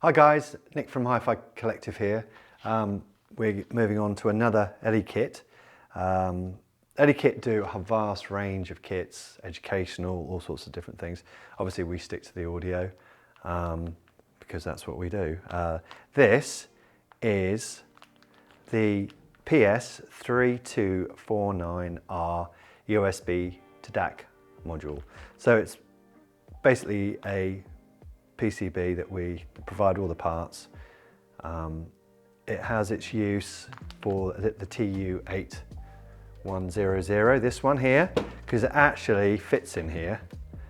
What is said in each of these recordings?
Hi guys, Nick from HiFi Collective here. We're moving on to another Elekit. Elekit do a vast range of kits, educational, all sorts of different things. Obviously we stick to the audio because that's what we do. This is the PS-3249R USB to DAC module. So it's basically a PCB that we provide all the parts. It has its use for the TU8100, this one here, because it actually fits in here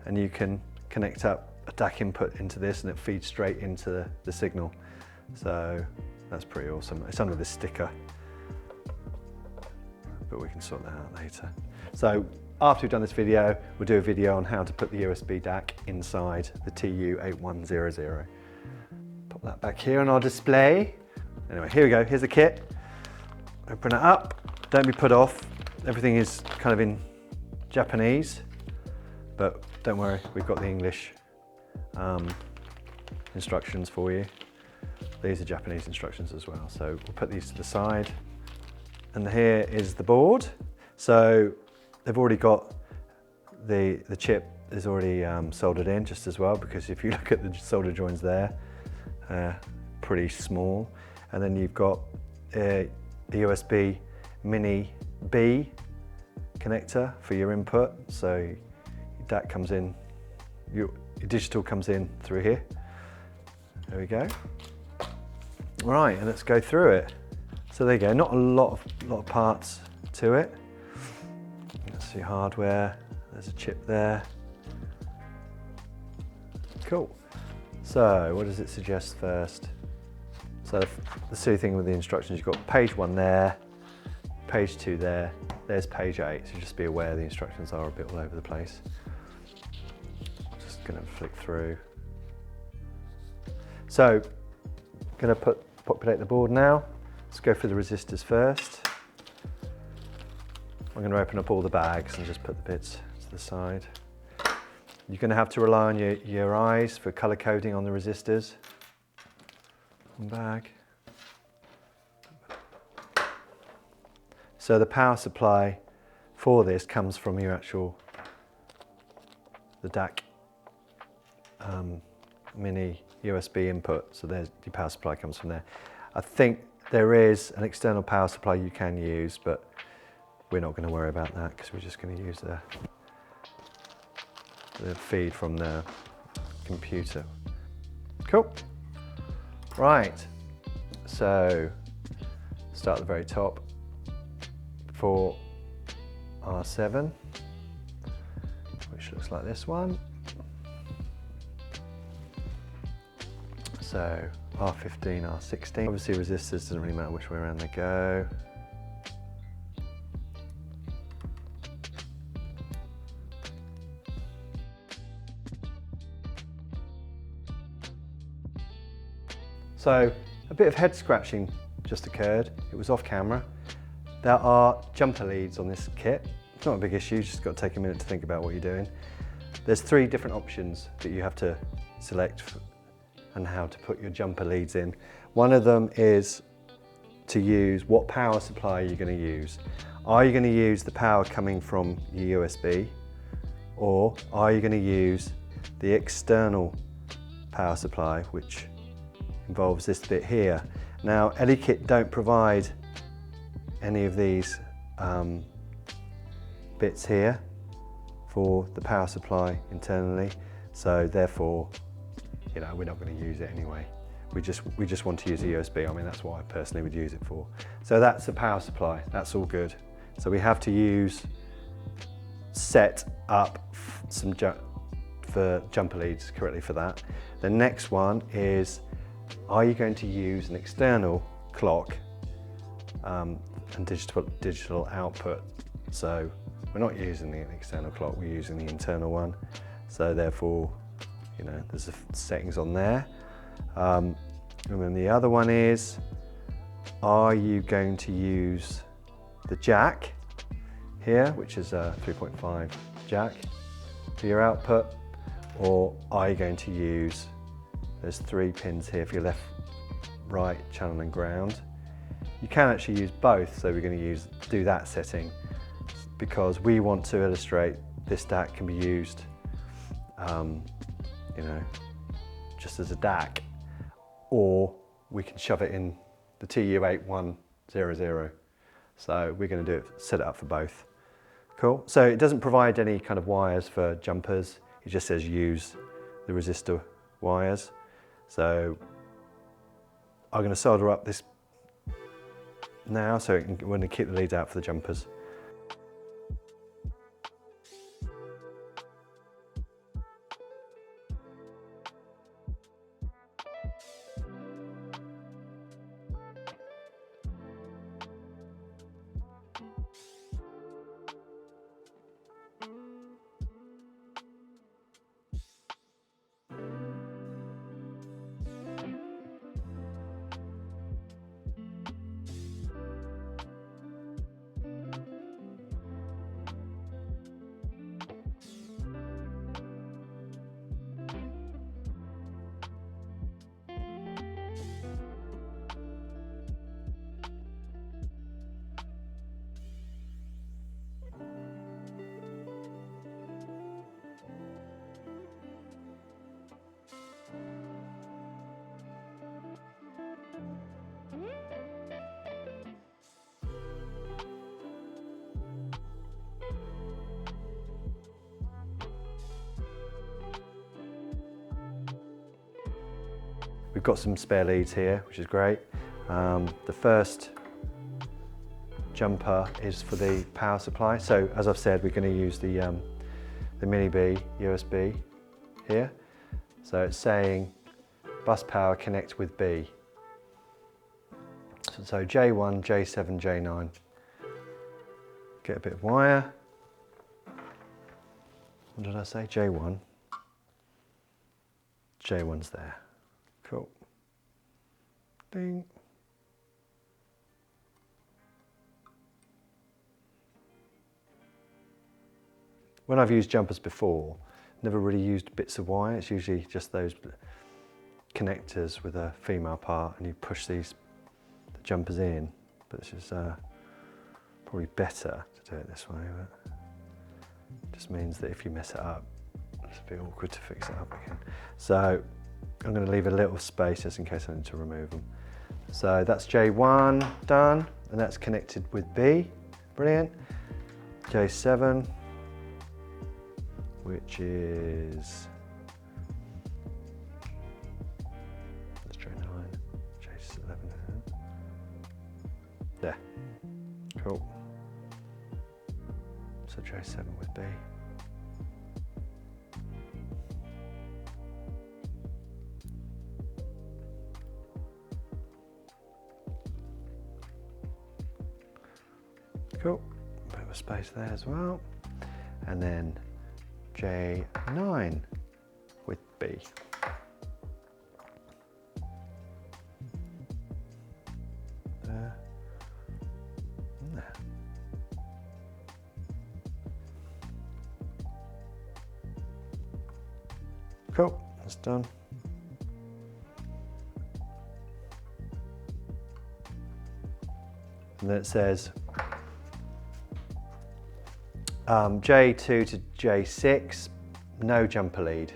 and you can connect up a DAC input into this and it feeds straight into the signal. So that's pretty awesome. It's under this sticker, but we can sort that out later. So after we've done this video, we'll do a video on how to put the USB-DAC inside the TU8100. Pop that back here on our display. Anyway, here we go, here's the kit. Open it up, don't be put off. Everything is kind of in Japanese, but don't worry, we've got the English instructions for you. These are Japanese instructions as well. So we'll put these to the side. And here is the board. So they've already got the chip is already soldered in just as well, because if you look at the solder joins there, pretty small. And then you've got a USB mini B connector for your input. So your DAC comes in, your digital comes in through here. There we go. Right, and let's go through it. So there you go, not a lot of parts to it. That's your hardware, there's a chip there. Cool. So what does it suggest first? So the silly thing with the instructions, you've got page 1 there, page 2 there, there's page 8, so just be aware the instructions are a bit all over the place. Just gonna flick through. So, gonna populate the board now. Let's go through the resistors first. I'm going to open up all the bags and just put the bits to the side. You're going to have to rely on your eyes for colour coding on the resistors. One bag. So the power supply for this comes from your the DAC mini USB input. So there's your power supply comes from there. I think there is an external power supply you can use, but we're not going to worry about that because we're just going to use the feed from the computer. Cool. Right, so start at the very top for R7, which looks like this one. So R15, R16. Obviously resistors, doesn't really matter which way around they go. So a bit of head scratching just occurred. It was off camera. There are jumper leads on this kit. It's not a big issue, you just got to take a minute to think about what you're doing. There's 3 different options that you have to select and how to put your jumper leads in. One of them is to use what power supply you're going to use. Are you going to use the power coming from your USB, or are you going to use the external power supply, which involves this bit here. Now Elekit don't provide any of these bits here for the power supply internally, so therefore, you know, we're not going to use it anyway. We just want to use the USB. I mean, that's what I personally would use it for. So that's the power supply. That's all good. So we have to set up some jumper leads correctly for that. The next one is, are you going to use an external clock and digital output? So we're not using the external clock, we're using the internal one. So therefore, you know, there's the settings on there. And then the other one is, are you going to use the jack here, which is a 3.5 jack for your output, or are you going to use There's 3 pins here for your left, right, channel and ground. You can actually use both, so we're going to do that setting because we want to illustrate this DAC can be used, you know, just as a DAC, or we can shove it in the TU8100. So we're going to set it up for both. Cool. So it doesn't provide any kind of wires for jumpers. It just says use the resistor wires. So I'm going to solder up this now, so we're going to keep the leads out for the jumpers. We've got some spare leads here, which is great. The first jumper is for the power supply. So as I've said, we're going to use the Mini B USB here. So it's saying bus power connect with B. So J1, J7, J9. Get a bit of wire. What did I say? J1. J1's there. Cool. Ding. When I've used jumpers before, never really used bits of wire. It's usually just those connectors with a female part, and you push the jumpers in. But this is probably better to do it this way. But it just means that if you mess it up, it's a bit awkward to fix it up again. So I'm going to leave a little space just in case I need to remove them. So that's J1 done, and that's connected with B. Brilliant. J7, which is that's J9, J11. There. Cool. So J7 with B. Cool, bit of a space there as well. And then J9 with B. There. And there. Cool, that's done. And then it says J2 to J6, no jumper lead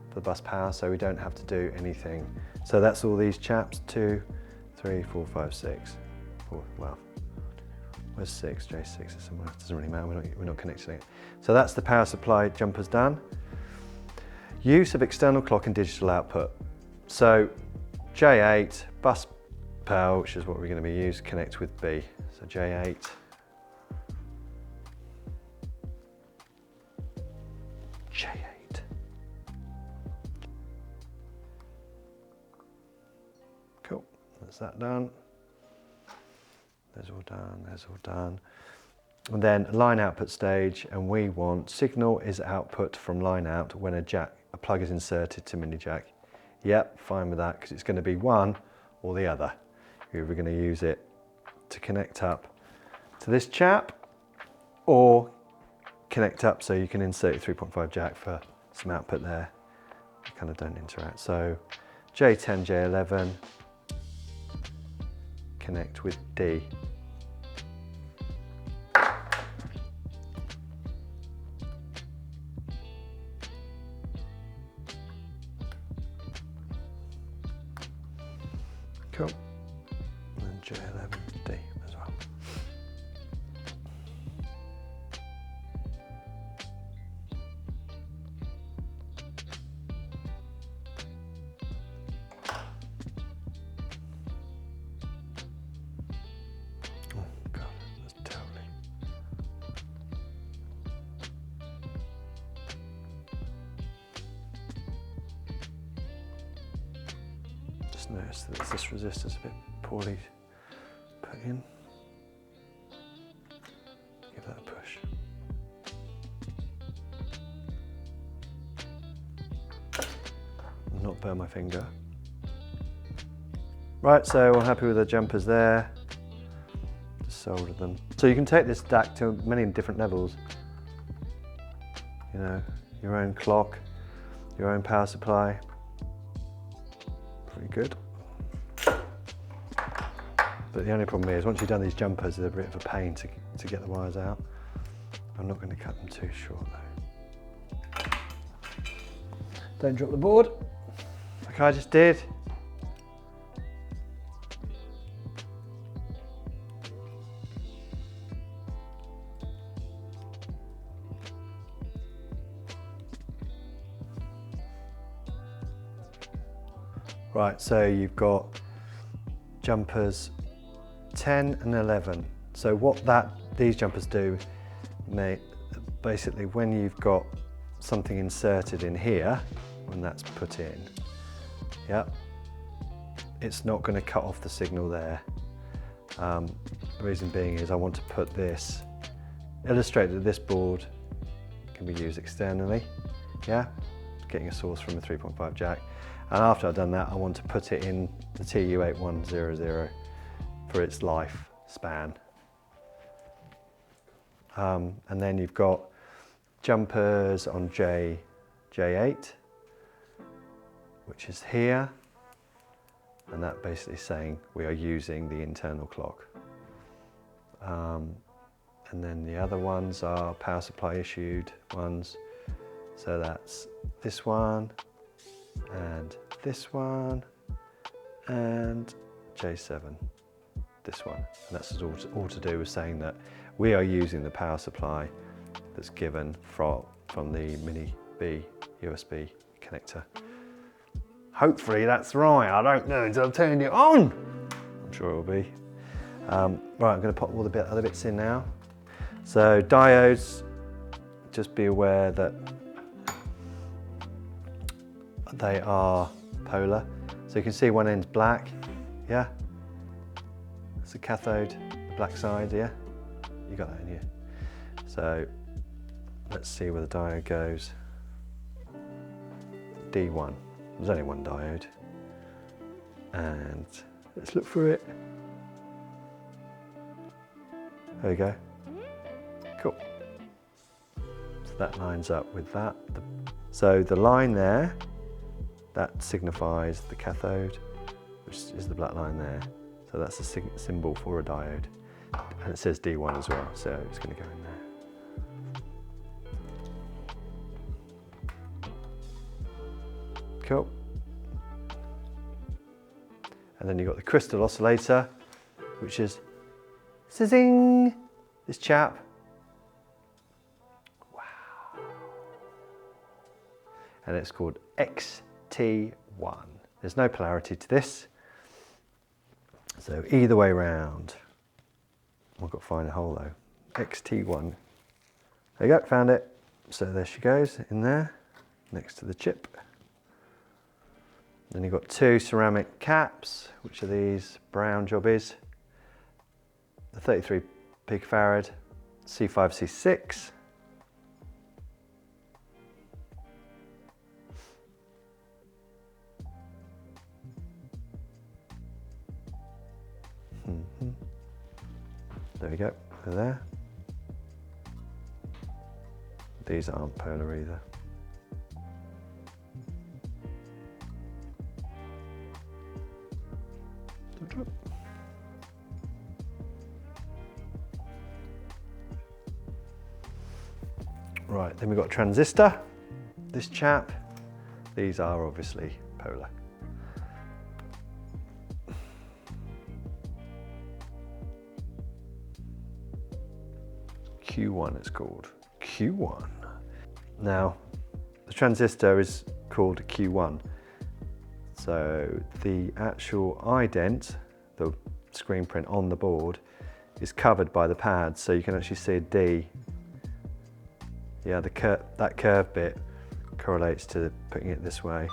for the bus power, so we don't have to do anything. So that's all these chaps, 2, 3, 4, 5, 6. Well, where's 6? J6 is somewhere, it doesn't really matter, we're not connecting it. So that's the power supply jumpers done. Use of external clock and digital output. So J8, bus power, which is what we're going to be used, connect with B. So J8. J8. Cool, that's that done. There's all done, there's all done. And then line output stage, and we want signal is output from line out when a plug is inserted to mini jack. Yep, fine with that, because it's going to be one or the other. You're either going to use it to connect up to this chap, or connect up so you can insert your 3.5 jack for some output there. they kind of don't interact. So J10, J11, connect with D. Cool. And J11, D as well. Oh God, that's totally. Just noticed that this resistor's a bit poorly put in. Give that a push. Not burn my finger. Right, so we're happy with the jumpers there. Just solder them. So you can take this DAC to many different levels. You know, your own clock, your own power supply. Pretty good. But the only problem is, once you've done these jumpers, they're a bit of a pain to get the wires out. I'm not going to cut them too short though. Don't drop the board, like I just did. Right, so you've got jumpers 10 and 11. So what these jumpers do, basically when you've got something inserted in here, when that's put in, yeah, it's not going to cut off the signal there. The reason being is I want to put this, illustrate that this board can be used externally, yeah, getting a source from a 3.5 jack. And after I've done that, I want to put it in the TU8100 for its lifespan. And then you've got jumpers on J8, which is here. And that basically is saying we are using the internal clock. And then the other ones are power supply issued ones. So that's this one, and this one, and J7, this one. And that's all to do with saying that we are using the power supply that's given from the Mini B USB connector. Hopefully that's right, I don't know until I've turned it on. I'm sure it will be. Right, I'm going to pop all the other bits in now. So diodes, just be aware that they are polar. So you can see one end's black, yeah? That's the cathode, the black side, yeah? You got that in here. So let's see where the diode goes. D1, there's only one diode. And let's look for it. There we go. Cool. So that lines up with that. So the line there, that signifies the cathode, which is the black line there. So that's a symbol for a diode. And it says D1 as well, so it's going to go in there. Cool. And then you've got the crystal oscillator, which is zing, this chap. Wow. And it's called XT1. There's no polarity to this. So either way round. I've got to find a hole though. XT1. There you go, found it. So there she goes in there, next to the chip. Then you've got two ceramic caps, which are these brown jobbies. The 33 picofarad C5, C6. There we go, they're there. These aren't polar either. Right, then we've got a transistor, this chap. These are obviously polar. Q1 it's called, Q1. Now, the transistor is called Q1. So the actual ident, the screen print on the board, is covered by the pads, so you can actually see a D. Yeah, that curved bit correlates to putting it this way,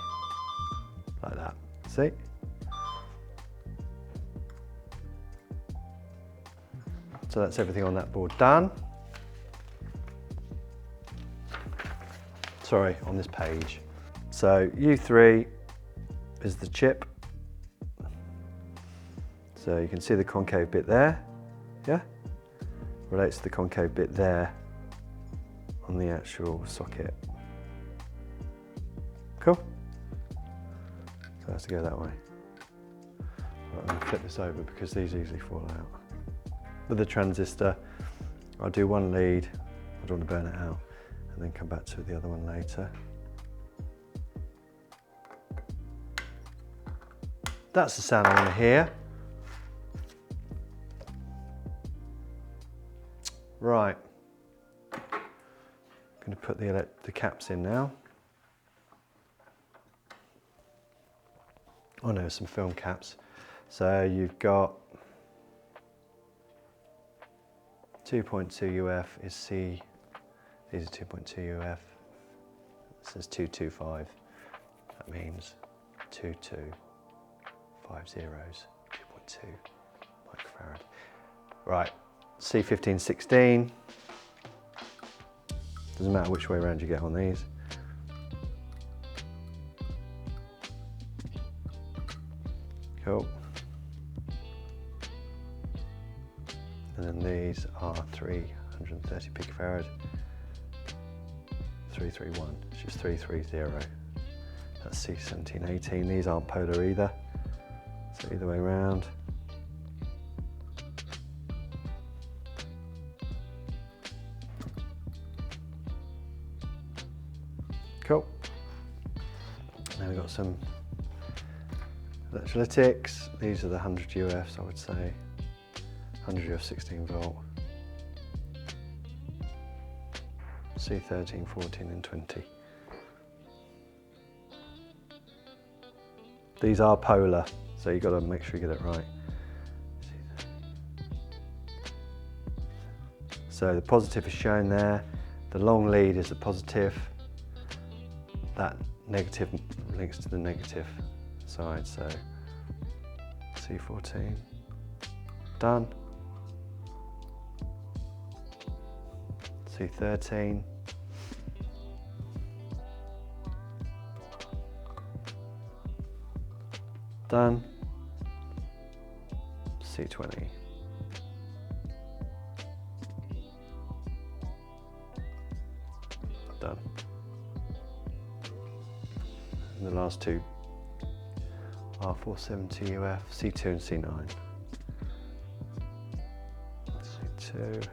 like that. See? So that's everything on that board done. Sorry, on this page. So U3 is the chip. So you can see the concave bit there, yeah? Relates to the concave bit there on the actual socket. Cool? So it has to go that way. Right, I'm going to flip this over because these easily fall out. With the transistor, I'll do one lead, I don't want to burn it out, and then come back to the other one later. That's the sound I want to hear. Right, I'm going to put the caps in now. Oh no, some film caps. So you've got 2.2 UF is C, these are 2.2 UF, this is 225, that means 2250, 2.2 microfarad. Right, C1516, doesn't matter which way around you get on these. Cool. And then these are 330 picofarad, 331, which is 330. That's C1718. These aren't polar either, so either way around. Cool. Now we've got some electrolytics. These are the 100 UFs, I would say. 100 UF 16 volt. C13, 14 and 20. These are polar, so you've got to make sure you get it right. So the positive is shown there. The long lead is the positive. That negative links to the negative side, so C14, done. C13, done. C20, done. And the last two are 470 UF, C2 and C9. C2,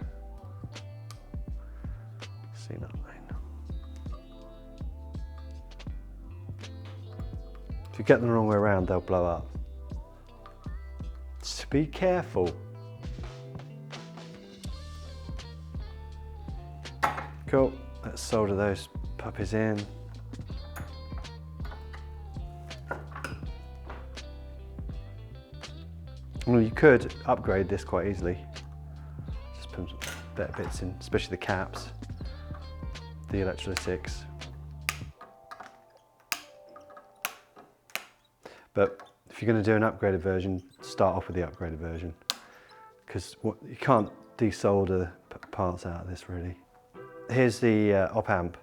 C9. If you get them the wrong way around, they'll blow up. So be careful. Cool, let's solder those puppies in. Well, you could upgrade this quite easily. Just put some better bits in, especially the caps, the electrolytics. But if you're going to do an upgraded version, start off with the upgraded version, because you can't desolder parts out of this really. Here's the op amp.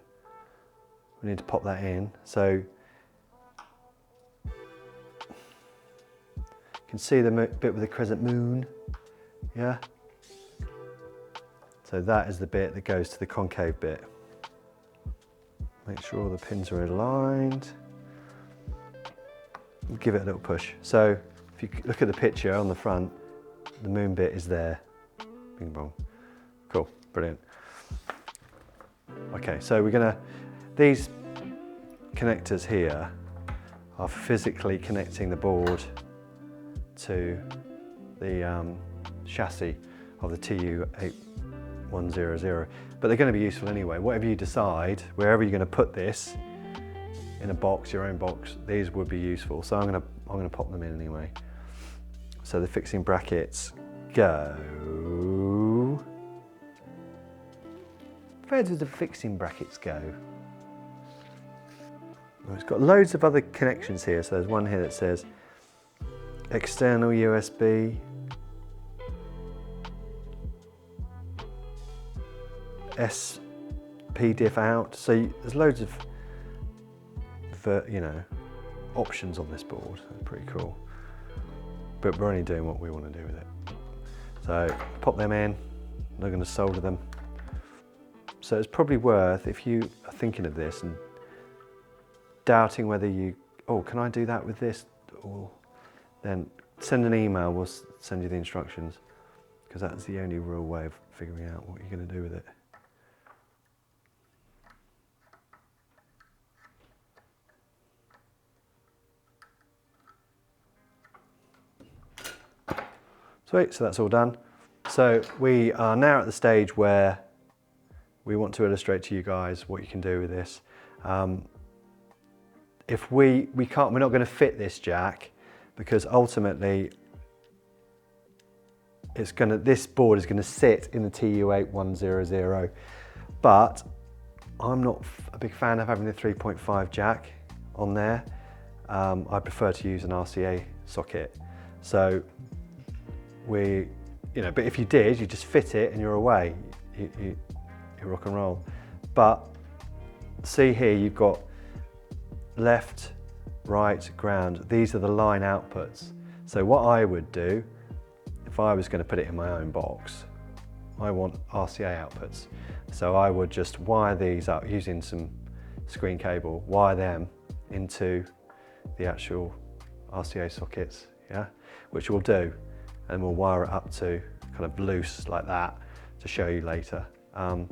We need to pop that in. So you can see the bit with the crescent moon, yeah? So that is the bit that goes to the concave bit. Make sure all the pins are aligned. Give it a little push. So if you look at the picture on the front, the moon bit is there. Bing bong. Cool, brilliant. Okay, so these connectors here are physically connecting the board to the chassis of the TU8100, but they're going to be useful anyway. Whatever you decide, wherever you're going to put this, in a box, your own box, these would be useful. So I'm going to pop them in anyway. So the fixing brackets go. Where do the fixing brackets go? Well, it's got loads of other connections here. So there's one here that says external USB, SP-diff out. So there's loads of options on this board. That's pretty cool. But we're only doing what we want to do with it. So pop them in. They're going to solder them. So it's probably worth, if you are thinking of this and doubting whether can I do that with this? Or then send an email, we'll send you the instructions, because that's the only real way of figuring out what you're going to do with it. Sweet, so that's all done. So we are now at the stage where we want to illustrate to you guys what you can do with this. If we're not going to fit this jack, because ultimately this board is going to sit in the TU8100, but I'm not a big fan of having the 3.5 jack on there. I prefer to use an RCA socket. So but if you did, you just fit it and you're away. You rock and roll. But see here, you've got left, right, ground. These are the line outputs. So what I would do, if I was going to put it in my own box, I want RCA outputs. So I would just wire these up using some screen cable, wire them into the actual RCA sockets, yeah, which we'll do. And we'll wire it up to kind of loose like that to show you later. And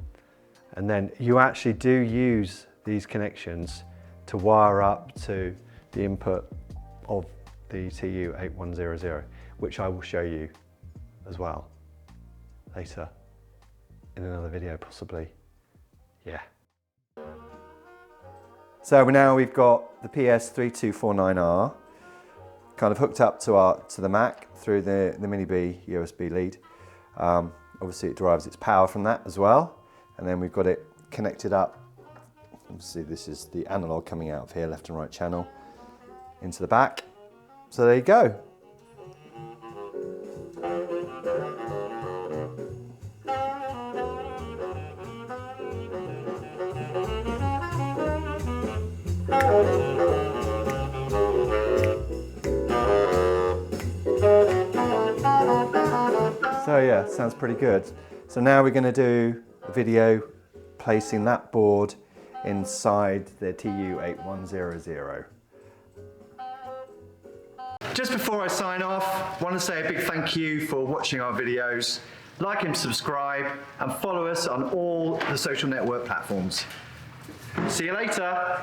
then you actually do use these connections to wire up to the input of the TU8100, which I will show you as well later in another video possibly. Yeah. So now we've got the PS-3249R kind of hooked up to the Mac through the Mini B USB lead. Obviously it derives its power from that as well. And then we've got it connected up. Obviously this is the analog coming out of here, left and right channel, into the back. So there you go. So yeah, sounds pretty good. So now we're going to do a video placing that board inside the TU8100. Just before I sign off, I want to say a big thank you for watching our videos. Like and subscribe and follow us on all the social network platforms. See you later.